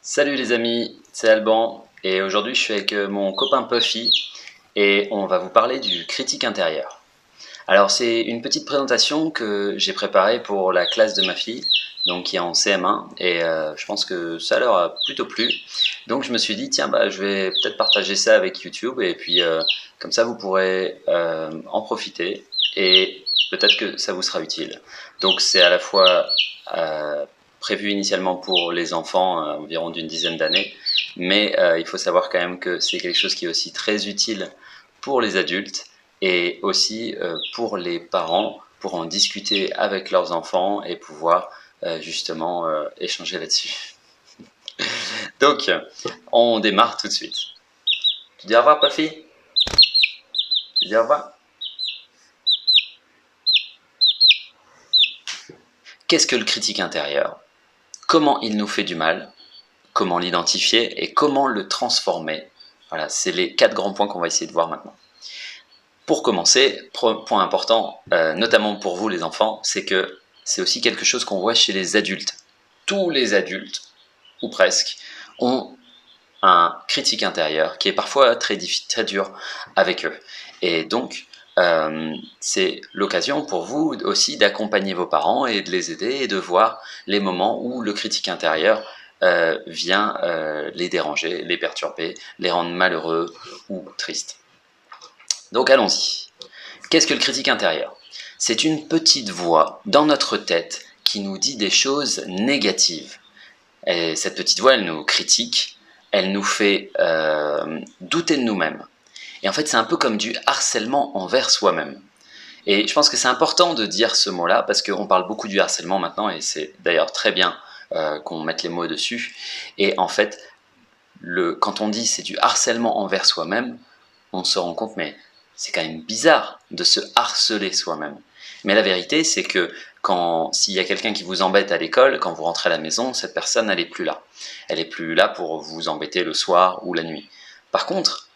Salut les amis, c'est Alban et aujourd'hui je suis avec mon copain Puffy et on va vous parler du critique intérieur. Alors c'est une petite présentation que j'ai préparée pour la classe de ma fille, donc qui est en CM1 et je pense que ça leur a plutôt plu. Donc je me suis dit tiens je vais peut-être partager ça avec YouTube et puis comme ça vous pourrez en profiter et peut-être que ça vous sera utile. Donc c'est à la fois euh, prévu initialement pour les enfants environ d'une dizaine d'années, mais il faut savoir quand même que c'est quelque chose qui est aussi très utile pour les adultes et aussi pour les parents pour en discuter avec leurs enfants et pouvoir justement échanger là-dessus. Donc, on démarre tout de suite. Tu dis au revoir, Puffy? Tu dis au revoir? Qu'est-ce que le critique intérieur? Comment il nous fait du mal? Comment l'identifier et comment le transformer? Voilà, c'est les 4 grands points qu'on va essayer de voir maintenant. Pour commencer, point important, notamment pour vous les enfants, c'est que c'est aussi quelque chose qu'on voit chez les adultes. Tous les adultes, ou presque, ont un critique intérieur qui est parfois très dur avec eux. Et donc, c'est l'occasion pour vous aussi d'accompagner vos parents et de les aider et de voir les moments où le critique intérieur vient les déranger, les perturber, les rendre malheureux ou tristes. Donc allons-y. Qu'est-ce que le critique intérieur? C'est une petite voix dans notre tête qui nous dit des choses négatives. Et cette petite voix, elle nous critique, elle nous fait douter de nous-mêmes. Et en fait, c'est un peu comme du harcèlement envers soi-même. Et je pense que c'est important de dire ce mot-là, parce qu'on parle beaucoup du harcèlement maintenant, et c'est d'ailleurs très bien qu'on mette les mots dessus. Et en fait, quand on dit c'est du harcèlement envers soi-même, on se rend compte, mais c'est quand même bizarre de se harceler soi-même. Mais la vérité, c'est que s'il y a quelqu'un qui vous embête à l'école, quand vous rentrez à la maison, cette personne, elle n'est plus là. Elle n'est plus là pour vous embêter le soir ou la nuit. Par contre,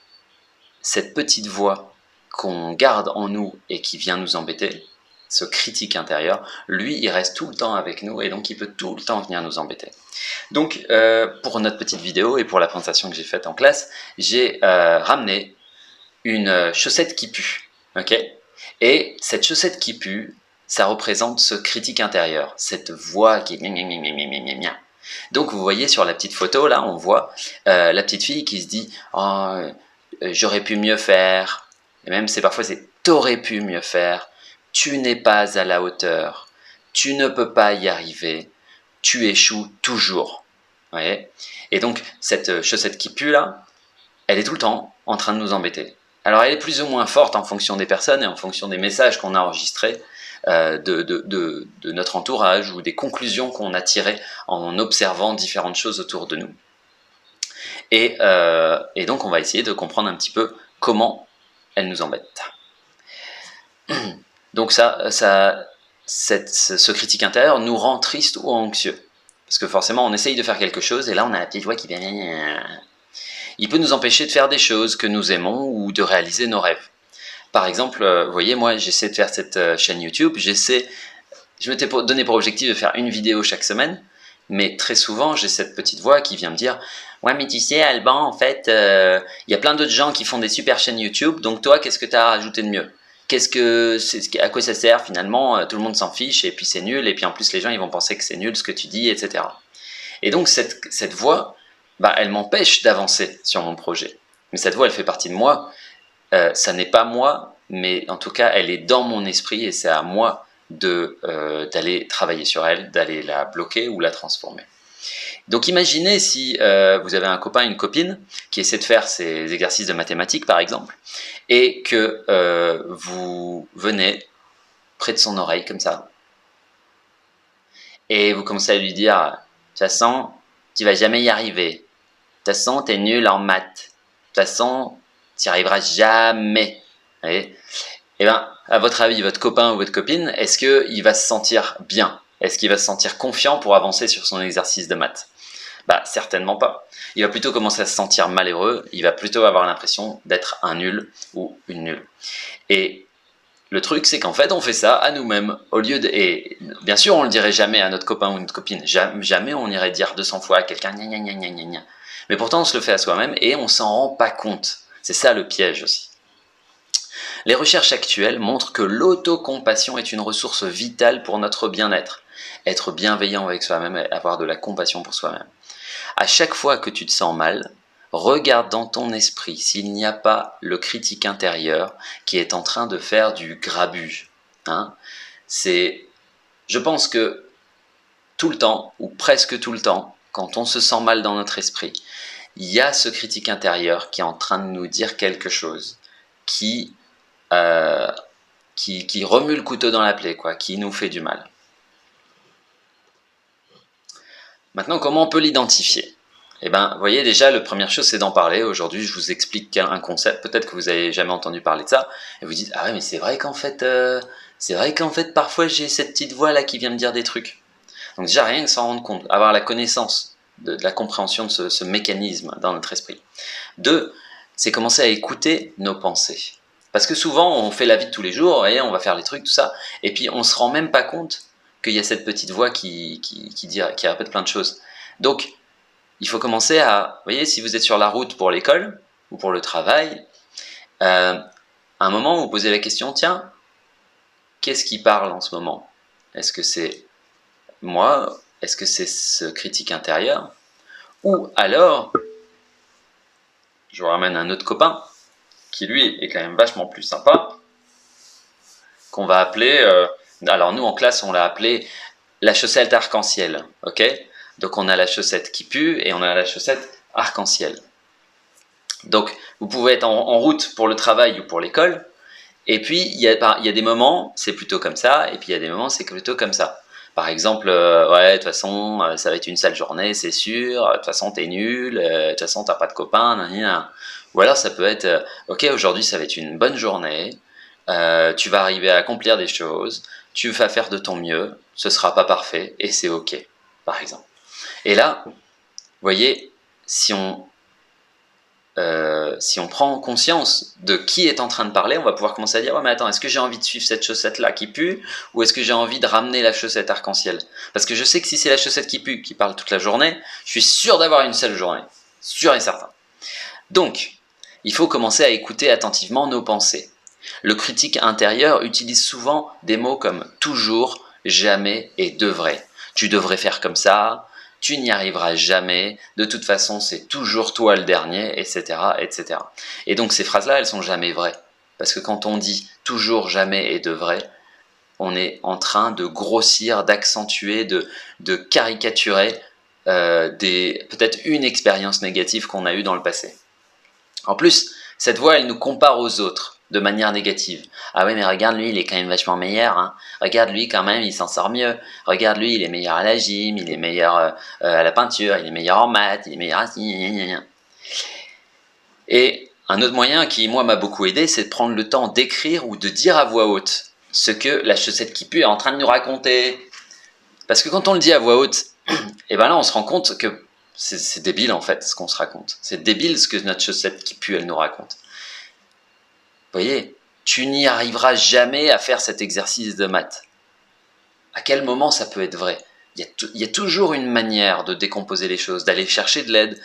cette petite voix qu'on garde en nous et qui vient nous embêter, ce critique intérieur, lui, il reste tout le temps avec nous et donc il peut tout le temps venir nous embêter. Donc, pour notre petite vidéo et pour la présentation que j'ai faite en classe, j'ai ramené une chaussette qui pue, ok? Et cette chaussette qui pue, ça représente ce critique intérieur, cette voix qui est gna. Donc vous voyez sur la petite photo là, on voit la petite fille qui se dit oh, j'aurais pu mieux faire, et même parfois c'est t'aurais pu mieux faire, tu n'es pas à la hauteur, tu ne peux pas y arriver, tu échoues toujours. Vous voyez? Et donc cette chaussette qui pue là, elle est tout le temps en train de nous embêter. Alors elle est plus ou moins forte en fonction des personnes et en fonction des messages qu'on a enregistrés de notre entourage ou des conclusions qu'on a tirées en observant différentes choses autour de nous. Et donc on va essayer de comprendre un petit peu comment elle nous embête. Donc ce critique intérieur nous rend triste ou anxieux. Parce que forcément on essaye de faire quelque chose et là on a la petite voix qui vient... Il peut nous empêcher de faire des choses que nous aimons ou de réaliser nos rêves. Par exemple, vous voyez, moi j'essaie de faire cette chaîne YouTube, je m'étais donné pour objectif de faire une vidéo chaque semaine, mais très souvent j'ai cette petite voix qui vient me dire « Ouais mais tu sais Alban, en fait, y a plein d'autres gens qui font des super chaînes YouTube, donc toi qu'est-ce que tu as à rajouter de mieux ? À quoi ça sert finalement? Tout le monde s'en fiche et puis c'est nul, et puis en plus les gens ils vont penser que c'est nul ce que tu dis, etc. » Et donc cette voix, elle m'empêche d'avancer sur mon projet. Mais cette voix, elle fait partie de moi. Ça n'est pas moi, mais en tout cas, elle est dans mon esprit et c'est à moi d'aller travailler sur elle, d'aller la bloquer ou la transformer. Donc imaginez si vous avez un copain, une copine qui essaie de faire ces exercices de mathématiques par exemple, et que vous venez près de son oreille comme ça, et vous commencez à lui dire « de toute façon, tu vas jamais y arriver. De toute façon, t'es nul en maths. De toute façon, tu n'y arriveras jamais. » Et bien, à votre avis, votre copain ou votre copine, est-ce qu'il va se sentir bien? Est-ce qu'il va se sentir confiant pour avancer sur son exercice de maths? Certainement pas. Il va plutôt commencer à se sentir malheureux, il va plutôt avoir l'impression d'être un nul ou une nulle. Et Le truc, c'est qu'en fait, on fait ça à nous-mêmes, au lieu de... Et bien sûr, on le dirait jamais à notre copain ou notre copine. Jamais on irait dire 200 fois à quelqu'un, gna gna gna gna gna gna. Mais pourtant, on se le fait à soi-même et on s'en rend pas compte. C'est ça le piège aussi. Les recherches actuelles montrent que l'autocompassion est une ressource vitale pour notre bien-être. Être bienveillant avec soi-même et avoir de la compassion pour soi-même. À chaque fois que tu te sens mal, regarde dans ton esprit s'il n'y a pas le critique intérieur qui est en train de faire du grabuge. Hein. Je pense que tout le temps, ou presque tout le temps, quand on se sent mal dans notre esprit, il y a ce critique intérieur qui est en train de nous dire quelque chose, qui, euh, qui remue le couteau dans la plaie, quoi, qui nous fait du mal. Maintenant, comment on peut l'identifier? Eh bien, vous voyez, déjà, la première chose, c'est d'en parler. Aujourd'hui, je vous explique un concept. Peut-être que vous n'avez jamais entendu parler de ça. Et vous dites, ah ouais, mais c'est vrai qu'en fait, parfois, j'ai cette petite voix-là qui vient me dire des trucs. Donc déjà, rien que s'en rendre compte, avoir la connaissance de la compréhension de ce mécanisme dans notre esprit. Deux, c'est commencer à écouter nos pensées. Parce que souvent, on fait la vie de tous les jours, et on va faire les trucs, tout ça, et puis on se rend même pas compte qu'il y a cette petite voix qui répète plein de choses. Donc, il faut commencer à, vous voyez, si vous êtes sur la route pour l'école ou pour le travail, à un moment, vous posez la question, tiens, qu'est-ce qui parle en ce moment? Est-ce que c'est moi? Est-ce que c'est ce critique intérieur? Ou alors, je vous ramène un autre copain, qui lui est quand même vachement plus sympa, qu'on va appeler, alors nous en classe on l'a appelé la chaussette arc-en-ciel, ok? Donc on a la chaussette qui pue et on a la chaussette arc-en-ciel. Donc vous pouvez être en route pour le travail ou pour l'école, et puis il y a des moments c'est plutôt comme ça, et puis il y a des moments c'est plutôt comme ça. Par exemple, ouais, de toute façon, ça va être une sale journée, c'est sûr, de toute façon, t'es nul, de toute façon, t'as pas de copain, nanana. Ou alors, ça peut être, ok, aujourd'hui, ça va être une bonne journée, tu vas arriver à accomplir des choses, tu vas faire de ton mieux, ce sera pas parfait, et c'est ok, par exemple. Et là, vous voyez, si on prend conscience de qui est en train de parler, on va pouvoir commencer à dire, ouais mais attends, est-ce que j'ai envie de suivre cette chaussette-là qui pue, ou est-ce que j'ai envie de ramener la chaussette arc-en-ciel? Parce que je sais que si c'est la chaussette qui pue, qui parle toute la journée, je suis sûr d'avoir une sale journée. Sûr et certain. Donc, il faut commencer à écouter attentivement nos pensées. Le critique intérieur utilise souvent des mots comme toujours, jamais et devrait. Tu devrais faire comme ça, tu n'y arriveras jamais, de toute façon c'est toujours toi le dernier, etc., etc. Et donc ces phrases-là, elles sont jamais vraies. Parce que quand on dit toujours, jamais et devrait, on est en train de grossir, d'accentuer, de caricaturer peut-être une expérience négative qu'on a eue dans le passé. En plus, cette voix, elle nous compare aux autres de manière négative. Ah oui, mais regarde lui, il est quand même vachement meilleur. Hein. Regarde lui, quand même, il s'en sort mieux. Regarde lui, il est meilleur à la gym, il est meilleur à la peinture, il est meilleur en maths, il est meilleur à... Et un autre moyen qui, moi, m'a beaucoup aidé, c'est de prendre le temps d'écrire ou de dire à voix haute ce que la chaussette qui pue est en train de nous raconter. Parce que quand on le dit à voix haute, et ben là, on se rend compte que c'est débile en fait ce qu'on se raconte. C'est débile ce que notre chaussette qui pue elle nous raconte. Vous voyez, tu n'y arriveras jamais à faire cet exercice de maths. À quel moment ça peut être vrai? Il y a toujours une manière de décomposer les choses, d'aller chercher de l'aide,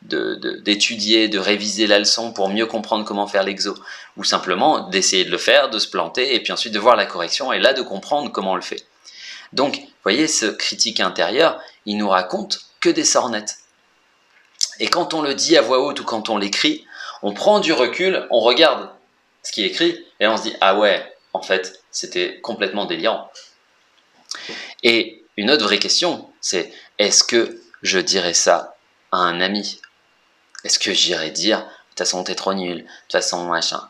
d'étudier, de réviser la leçon pour mieux comprendre comment faire l'exo. Ou simplement d'essayer de le faire, de se planter, et puis ensuite de voir la correction, et là de comprendre comment on le fait. Donc, vous voyez, ce critique intérieur, il nous raconte que des sornettes. Et quand on le dit à voix haute ou quand on l'écrit, on prend du recul, on regarde ce qui est écrit, et on se dit, ah ouais, en fait, c'était complètement délirant. Et une autre vraie question, c'est, est-ce que je dirais ça à un ami? Est-ce que j'irais dire, de toute façon, t'es trop nul, de toute façon, machin?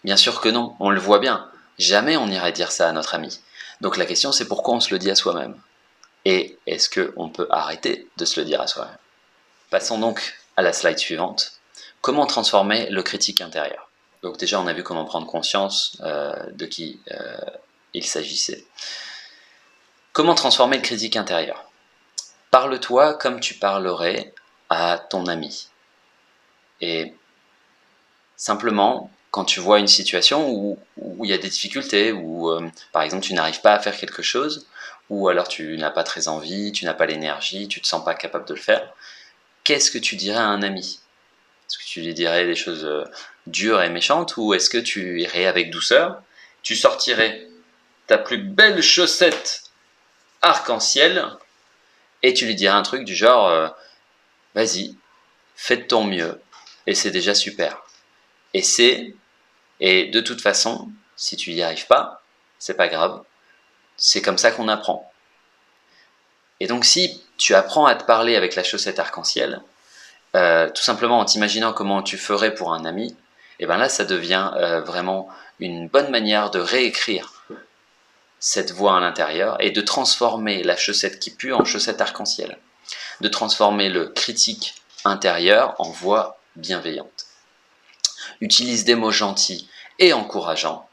Bien sûr que non, on le voit bien. Jamais on irait dire ça à notre ami. Donc la question, c'est pourquoi on se le dit à soi-même? Et est-ce qu'on peut arrêter de se le dire à soi-même? Passons donc à la slide suivante. Comment transformer le critique intérieur? Donc déjà, on a vu comment prendre conscience de qui il s'agissait. Comment transformer le critique intérieur? Parle-toi comme tu parlerais à ton ami. Et simplement, quand tu vois une situation où il y a des difficultés, où par exemple tu n'arrives pas à faire quelque chose, ou alors tu n'as pas très envie, tu n'as pas l'énergie, tu ne te sens pas capable de le faire, qu'est-ce que tu dirais à un ami? Est-ce que tu lui dirais des choses dures et méchantes, ou est-ce que tu irais avec douceur, tu sortirais ta plus belle chaussette arc-en-ciel et tu lui dirais un truc du genre vas-y, fais de ton mieux et c'est déjà super. Et de toute façon, si tu n'y arrives pas, c'est pas grave, c'est comme ça qu'on apprend. Et donc si tu apprends à te parler avec la chaussette arc-en-ciel, tout simplement en t'imaginant comment tu ferais pour un ami, et bien là ça devient vraiment une bonne manière de réécrire cette voix à l'intérieur et de transformer la chaussette qui pue en chaussette arc-en-ciel, de transformer le critique intérieur en voix bienveillante. Utilise des mots gentils et encourageants,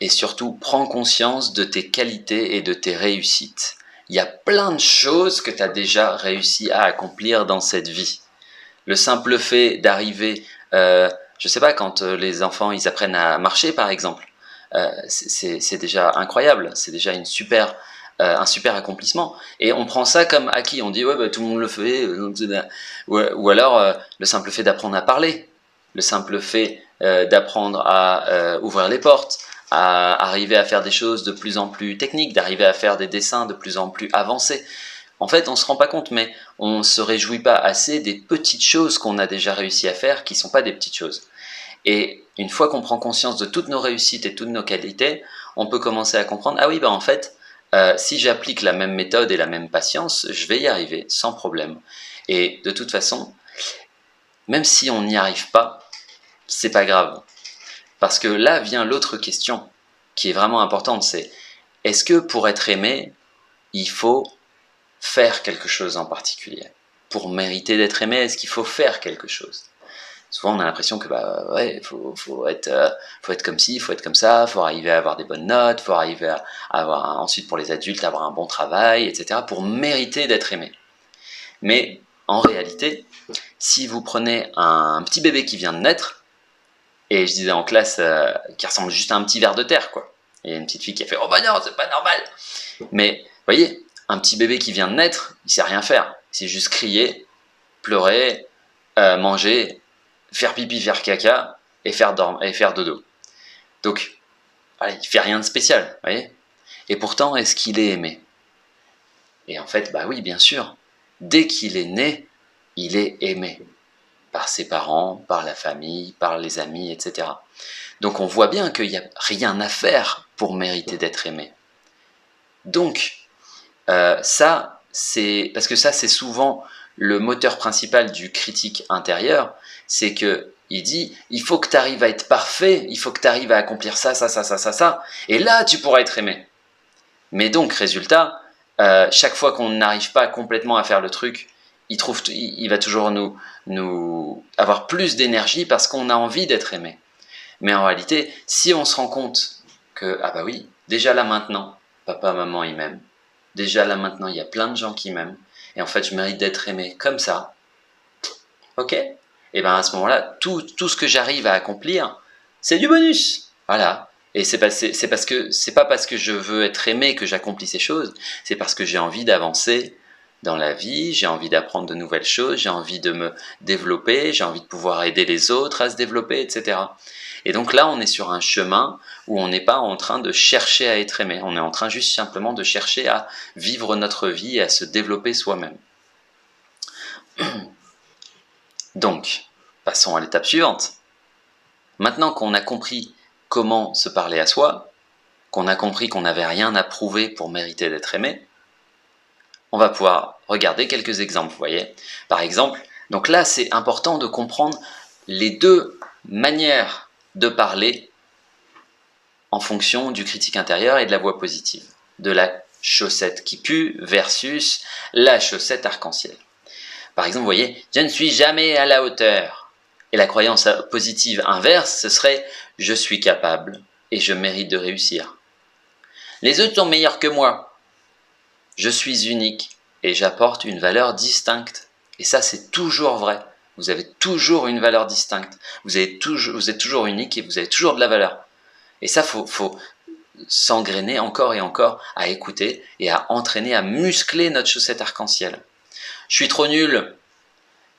et surtout prends conscience de tes qualités et de tes réussites. Il y a plein de choses que tu as déjà réussi à accomplir dans cette vie. Le simple fait d'arriver, je sais pas, quand les enfants ils apprennent à marcher par exemple, c'est déjà incroyable, c'est déjà un super accomplissement. Et on prend ça comme acquis, on dit ouais bah, tout le monde le fait, ou alors le simple fait d'apprendre à parler, le simple fait d'apprendre à ouvrir les portes, à arriver à faire des choses de plus en plus techniques, d'arriver à faire des dessins de plus en plus avancés. En fait, on ne se rend pas compte, mais on ne se réjouit pas assez des petites choses qu'on a déjà réussi à faire, qui ne sont pas des petites choses. Et une fois qu'on prend conscience de toutes nos réussites et toutes nos qualités, on peut commencer à comprendre, ah oui, bah en fait, si j'applique la même méthode et la même patience, je vais y arriver sans problème. Et de toute façon, même si on n'y arrive pas, c'est pas grave. Parce que là vient l'autre question qui est vraiment importante, c'est est-ce que pour être aimé, il faut faire quelque chose en particulier? Pour mériter d'être aimé, est-ce qu'il faut faire quelque chose? Souvent on a l'impression que bah ouais, faut être comme ci, faut être comme ça, faut arriver à avoir des bonnes notes, faut arriver à avoir ensuite pour les adultes avoir un bon travail, etc. pour mériter d'être aimé. Mais en réalité, si vous prenez un petit bébé qui vient de naître, et je disais en classe qui ressemble juste à un petit ver de terre, quoi. Et il y a une petite fille qui a fait oh bah non, c'est pas normal. Mais vous voyez, un petit bébé qui vient de naître, il sait rien faire. Il sait juste crier, pleurer, manger, faire pipi, faire caca et faire dodo. Donc, voilà, il fait rien de spécial, vous voyez. Et pourtant, est-ce qu'il est aimé? Et en fait, bah oui, bien sûr. Dès qu'il est né, il est aimé par ses parents, par la famille, par les amis, etc. Donc on voit bien qu'il n'y a rien à faire pour mériter d'être aimé. Donc, ça, c'est parce que ça, c'est souvent le moteur principal du critique intérieur, c'est que il dit, il faut que tu arrives à être parfait, il faut que tu arrives à accomplir ça, ça, ça, ça, ça, ça, et là, tu pourras être aimé. Mais donc, résultat, chaque fois qu'on n'arrive pas complètement à faire le truc, il va toujours nous avoir plus d'énergie parce qu'on a envie d'être aimé. Mais en réalité, si on se rend compte que, ah bah oui, déjà là maintenant, papa, maman, ils m'aiment. Déjà là maintenant, il y a plein de gens qui m'aiment. Et en fait, je mérite d'être aimé comme ça. Ok? Et bien à ce moment-là, tout ce que j'arrive à accomplir, c'est du bonus. Voilà. Et c'est pas parce que je veux être aimé que j'accomplis ces choses, c'est parce que j'ai envie d'avancer dans la vie, j'ai envie d'apprendre de nouvelles choses, j'ai envie de me développer, j'ai envie de pouvoir aider les autres à se développer, etc. Et donc là, on est sur un chemin où on n'est pas en train de chercher à être aimé, on est en train juste simplement de chercher à vivre notre vie et à se développer soi-même. Donc, passons à l'étape suivante. Maintenant qu'on a compris comment se parler à soi, qu'on a compris qu'on n'avait rien à prouver pour mériter d'être aimé, on va pouvoir regarder quelques exemples, vous voyez. Par exemple, donc là c'est important de comprendre les deux manières de parler en fonction du critique intérieur et de la voix positive, de la chaussette qui pue versus la chaussette arc-en-ciel. Par exemple, vous voyez, je ne suis jamais à la hauteur. Et la croyance positive inverse, ce serait je suis capable et je mérite de réussir. Les autres sont meilleurs que moi. Je suis unique et j'apporte une valeur distincte. Et ça, c'est toujours vrai. Vous avez toujours une valeur distincte. Vous êtes toujours unique et vous avez toujours de la valeur. Et ça, faut s'engrainer encore et encore à écouter et à entraîner, à muscler notre chaussette arc-en-ciel. Je suis trop nul.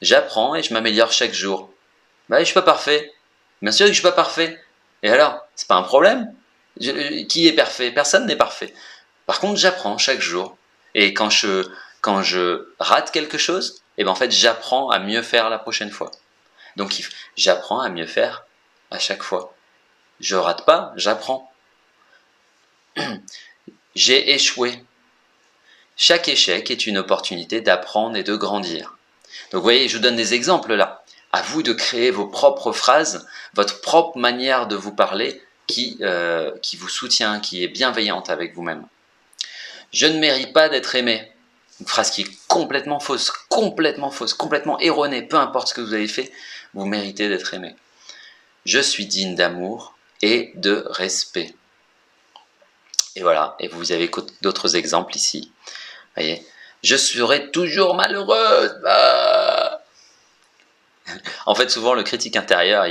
J'apprends et je m'améliore chaque jour. Bah, je suis pas parfait. Bien sûr que je suis pas parfait. Et alors, c'est pas un problème. Qui est parfait? Personne n'est parfait. Par contre, j'apprends chaque jour. Et quand je rate quelque chose, et ben en fait, j'apprends à mieux faire la prochaine fois. Donc, j'apprends à mieux faire à chaque fois. Je rate pas, j'apprends. J'ai échoué. Chaque échec est une opportunité d'apprendre et de grandir. Donc, vous voyez, je vous donne des exemples là. À vous de créer vos propres phrases, votre propre manière de vous parler qui vous soutient, qui est bienveillante avec vous-même. Je ne mérite pas d'être aimé. Une phrase qui est complètement fausse, complètement erronée, peu importe ce que vous avez fait, vous méritez d'être aimé. Je suis digne d'amour et de respect. Et voilà, et vous avez d'autres exemples ici. Voyez, je serai toujours malheureuse. En fait, souvent, le critique intérieur,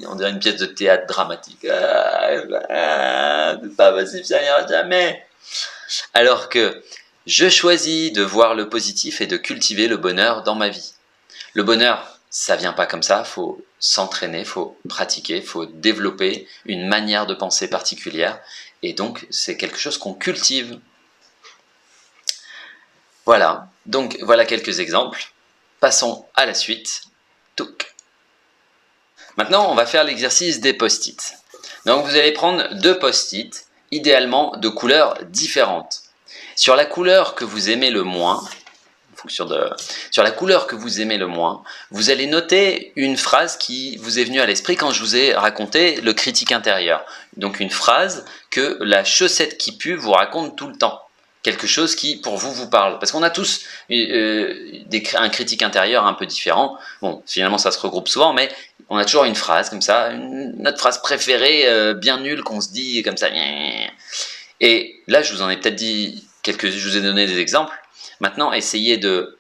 on dirait une pièce de théâtre dramatique. C'est pas possible, ça n'ira jamais. Alors que je choisis de voir le positif et de cultiver le bonheur dans ma vie. Le bonheur, ça vient pas comme ça, faut s'entraîner, faut pratiquer, faut développer une manière de penser particulière. Et donc, c'est quelque chose qu'on cultive. Voilà, donc voilà quelques exemples. Passons à la suite. Touc. Maintenant, on va faire l'exercice des post-it. Donc, vous allez prendre 2 post-it, idéalement de couleurs différentes. Sur la couleur que vous aimez le moins, sur la couleur que vous aimez le moins, vous allez noter une phrase qui vous est venue à l'esprit quand je vous ai raconté le critique intérieur. Donc, une phrase que la chaussette qui pue vous raconte tout le temps. Quelque chose qui, pour vous, vous parle. Parce qu'on a tous un critique intérieur un peu différent. Bon, finalement, ça se regroupe souvent, mais on a toujours une phrase comme ça, notre phrase préférée, bien nulle, qu'on se dit comme ça. Et là, je vous en ai peut-être dit je vous ai donné des exemples. Maintenant, essayez de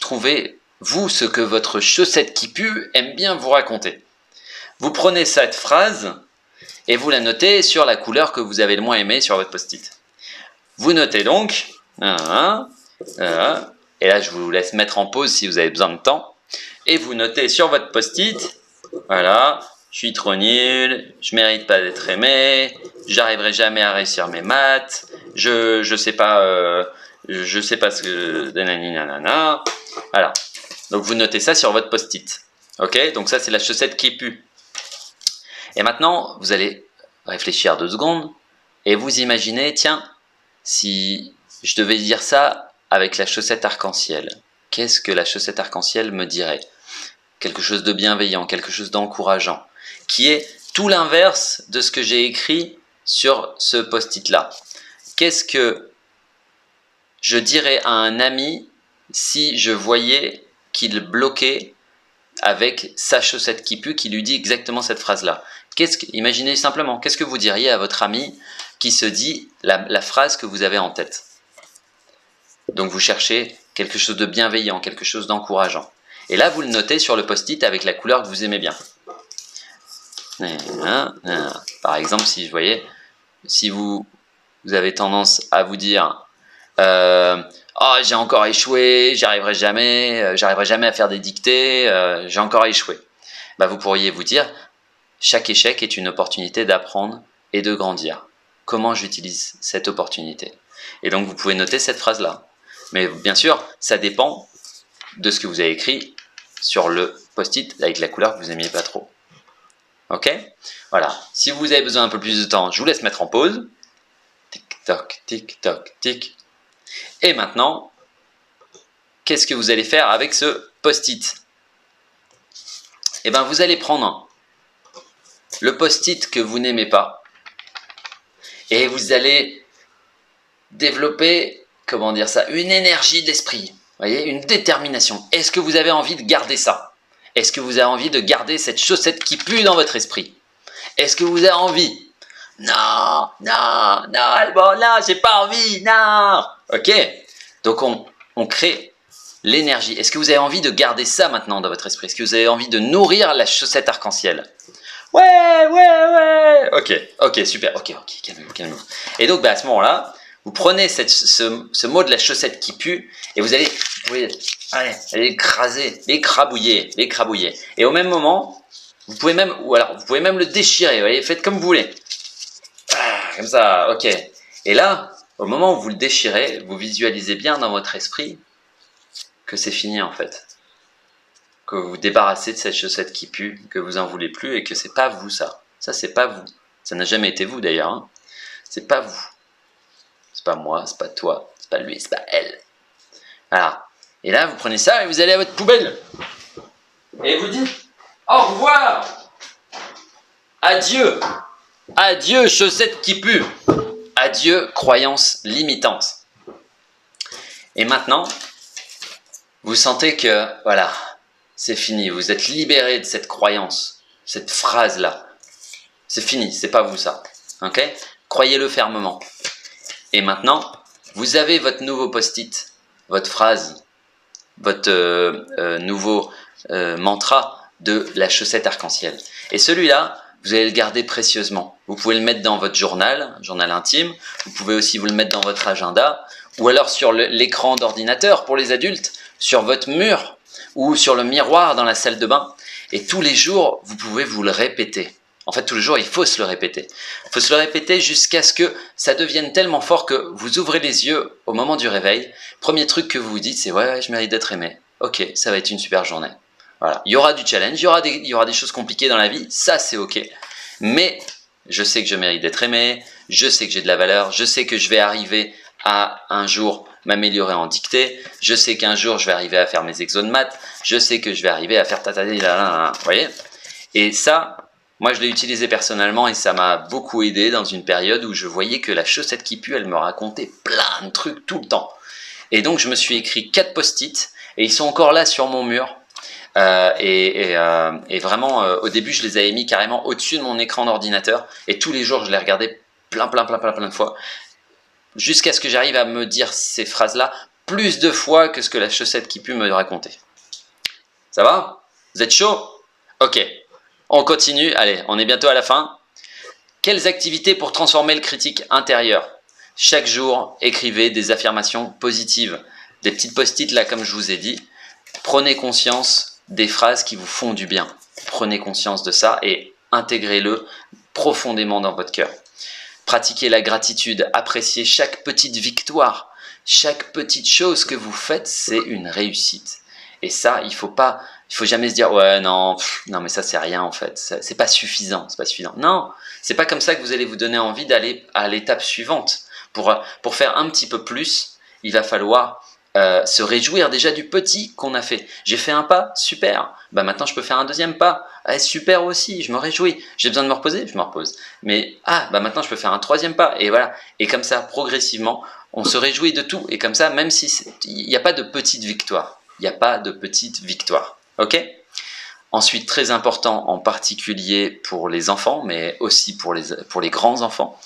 trouver, vous, ce que votre chaussette qui pue aime bien vous raconter. Vous prenez cette phrase et vous la notez sur la couleur que vous avez le moins aimée sur votre post-it. Vous notez donc, et là je vous laisse mettre en pause si vous avez besoin de temps, et vous notez sur votre post-it, voilà, je suis trop nul, je mérite pas d'être aimé, j'arriverai jamais à réussir mes maths, je sais pas ce que, nanana, voilà. Donc vous notez ça sur votre post-it, ok? Donc ça c'est la chaussette qui pue. Et maintenant vous allez réfléchir 2 secondes et vous imaginez, tiens, si je devais dire ça avec la chaussette arc-en-ciel, qu'est-ce que la chaussette arc-en-ciel me dirait? Quelque chose de bienveillant, quelque chose d'encourageant, qui est tout l'inverse de ce que j'ai écrit sur ce post-it-là. Qu'est-ce que je dirais à un ami si je voyais qu'il bloquait avec sa chaussette qui pue, qui lui dit exactement cette phrase-là? Imaginez simplement, qu'est-ce que vous diriez à votre ami qui se dit la phrase que vous avez en tête? Donc vous cherchez quelque chose de bienveillant, quelque chose d'encourageant. Et là, vous le notez sur le post-it avec la couleur que vous aimez bien. Par exemple, si vous avez tendance à vous dire oh, j'ai encore échoué, j'arriverai jamais à faire des dictées, j'ai encore échoué. Bah, vous pourriez vous dire, chaque échec est une opportunité d'apprendre et de grandir. Comment j'utilise cette opportunité? Et donc vous pouvez noter cette phrase-là. Mais bien sûr, ça dépend de ce que vous avez écrit sur le post-it avec la couleur que vous n'aimiez pas trop. Ok? Voilà. Si vous avez besoin d'un peu plus de temps, je vous laisse mettre en pause. Tic-toc, tic-toc, tic. Et maintenant, qu'est-ce que vous allez faire avec ce post-it? Eh bien, vous allez prendre le post-it que vous n'aimez pas et vous allez développer, comment dire ça, une énergie d'esprit, voyez, une détermination. Est-ce que vous avez envie de garder ça? Est-ce que vous avez envie de garder cette chaussette qui pue dans votre esprit? Est-ce que vous avez envie? Non, bon là, j'ai pas envie, non. Ok, donc on crée l'énergie. Est-ce que vous avez envie de garder ça maintenant dans votre esprit? Est-ce que vous avez envie de nourrir la chaussette arc-en-ciel? Ouais. Ok, super. Ok, calmez-vous. Et donc, à ce moment-là, vous prenez ce mot de la chaussette qui pue et vous allez l'écrabouiller. Et au même moment, vous pouvez même le déchirer. Vous voyez, faites comme vous voulez. Comme ça, ok. Et là, au moment où vous le déchirez, vous visualisez bien dans votre esprit que c'est fini en fait. Que vous vous débarrassez de cette chaussette qui pue, que vous en voulez plus et que c'est pas vous ça. Ça c'est pas vous. Ça n'a jamais été vous d'ailleurs. Hein. C'est pas vous. C'est pas moi, c'est pas toi, c'est pas lui, c'est pas elle. Voilà. Et là vous prenez ça et vous allez à votre poubelle. Et vous dites au revoir. Adieu. Adieu chaussette qui pue. Adieu croyance limitante. Et maintenant, vous sentez que voilà, c'est fini, vous êtes libéré de cette croyance, cette phrase-là. C'est fini, c'est pas vous ça. Ok? Croyez-le fermement. Et maintenant, vous avez votre nouveau post-it, votre phrase, votre nouveau mantra de la chaussette arc-en-ciel. Et celui-là, vous allez le garder précieusement. Vous pouvez le mettre dans votre journal intime. Vous pouvez aussi vous le mettre dans votre agenda, ou alors sur l'écran d'ordinateur pour les adultes, sur votre mur, ou sur le miroir dans la salle de bain. Et tous les jours, vous pouvez vous le répéter. En fait, tous les jours, il faut se le répéter. Il faut se le répéter jusqu'à ce que ça devienne tellement fort que vous ouvrez les yeux au moment du réveil. Premier truc que vous vous dites, c'est « Ouais, je mérite d'être aimé. Ok, ça va être une super journée. » Voilà. Il y aura du challenge, il y aura des choses compliquées dans la vie, ça c'est ok. Mais je sais que je mérite d'être aimé, je sais que j'ai de la valeur, je sais que je vais arriver à un jour m'améliorer en dictée, je sais qu'un jour je vais arriver à faire mes exos de maths, je sais que je vais arriver à faire vous voyez? Et ça, moi je l'ai utilisé personnellement et ça m'a beaucoup aidé dans une période où je voyais que la chaussette qui pue, elle me racontait plein de trucs tout le temps. Et donc je me suis écrit 4 post-it et ils sont encore là sur mon mur. Et vraiment, au début, je les avais mis carrément au-dessus de mon écran d'ordinateur et tous les jours, je les regardais plein de fois jusqu'à ce que j'arrive à me dire ces phrases-là plus de fois que ce que la chaussette qui pue me raconter. Ça va? Vous êtes chaud? Ok, on continue. Allez, on est bientôt à la fin. Quelles activités pour transformer le critique intérieur? Chaque jour, écrivez des affirmations positives, des petites post-it là comme je vous ai dit. Prenez conscience des phrases qui vous font du bien. Prenez conscience de ça et intégrez-le profondément dans votre cœur. Pratiquez la gratitude, appréciez chaque petite victoire, chaque petite chose que vous faites, c'est une réussite. Et ça, il faut jamais se dire ouais non mais ça c'est rien en fait, c'est pas suffisant, Non, c'est pas comme ça que vous allez vous donner envie d'aller à l'étape suivante. Pour faire un petit peu plus, il va falloir se réjouir déjà du petit qu'on a fait. J'ai fait un pas, super. Bah maintenant je peux faire un deuxième pas. Super aussi, je me réjouis. J'ai besoin de me reposer, je me repose. Mais bah maintenant je peux faire un troisième pas. Et voilà. Et comme ça, progressivement, on se réjouit de tout. Et comme ça, même si il n'y a pas de petite victoire. Il n'y a pas de petite victoire. Ok? Ensuite, très important, en particulier pour les enfants, mais aussi pour les grands enfants,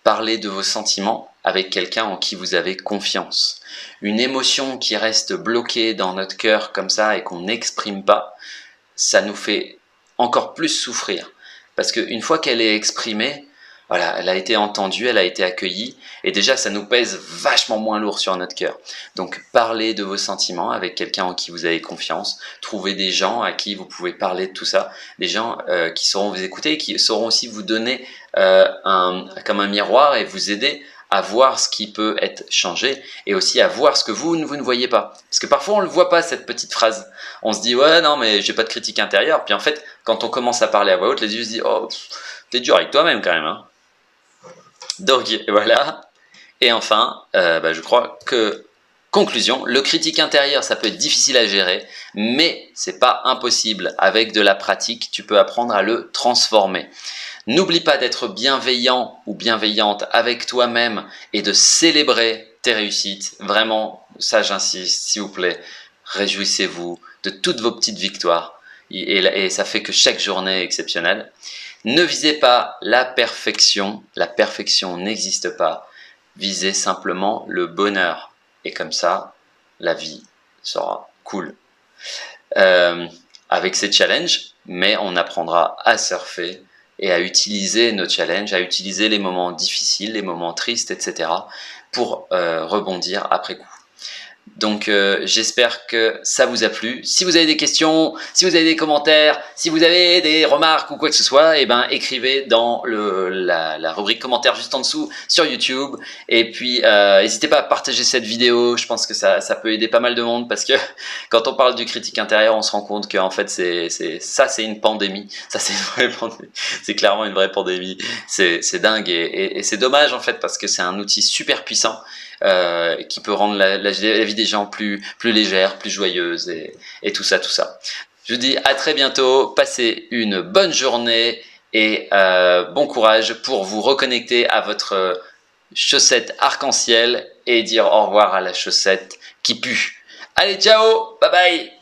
parlez de vos sentiments avec quelqu'un en qui vous avez confiance. Une émotion qui reste bloquée dans notre cœur comme ça et qu'on n'exprime pas, ça nous fait encore plus souffrir. Parce qu'une fois qu'elle est exprimée, voilà, elle a été entendue, elle a été accueillie, et déjà ça nous pèse vachement moins lourd sur notre cœur. Donc parlez de vos sentiments avec quelqu'un en qui vous avez confiance, trouvez des gens à qui vous pouvez parler de tout ça, des gens qui sauront vous écouter, qui sauront aussi vous donner comme un miroir et vous aider à voir ce qui peut être changé et aussi à voir ce que vous ne voyez pas. Parce que parfois on ne le voit pas cette petite phrase. On se dit ouais non mais j'ai pas de critique intérieure. Puis en fait quand on commence à parler à voix haute, les yeux se disent oh t'es dur avec toi-même quand même. Hein. Donc voilà. Et enfin, je crois que conclusion, le critique intérieur ça peut être difficile à gérer, mais c'est pas impossible. Avec de la pratique, tu peux apprendre à le transformer. N'oublie pas d'être bienveillant ou bienveillante avec toi-même et de célébrer tes réussites. Vraiment, ça j'insiste, s'il vous plaît, réjouissez-vous de toutes vos petites victoires. Et ça fait que chaque journée est exceptionnelle. Ne visez pas la perfection n'existe pas. Visez simplement le bonheur. Et comme ça, la vie sera cool avec ces challenges, mais on apprendra à surfer et à utiliser nos challenges, à utiliser les moments difficiles, les moments tristes, etc. pour rebondir après coup. Donc j'espère que ça vous a plu. Si vous avez des questions, si vous avez des commentaires, si vous avez des remarques ou quoi que ce soit, écrivez dans la rubrique commentaires juste en dessous sur YouTube. Et puis n'hésitez pas à partager cette vidéo. Je pense que ça peut aider pas mal de monde, parce que quand on parle du critique intérieur, on se rend compte qu'en fait c'est une pandémie. Ça c'est une vraie pandémie. C'est clairement une vraie pandémie. C'est dingue et c'est dommage en fait, parce que c'est un outil super puissant. Qui peut rendre la vie des gens plus légère, plus joyeuse et tout ça. Je vous dis à très bientôt, passez une bonne journée et bon courage pour vous reconnecter à votre chaussette arc-en-ciel et dire au revoir à la chaussette qui pue. Allez, ciao, bye bye.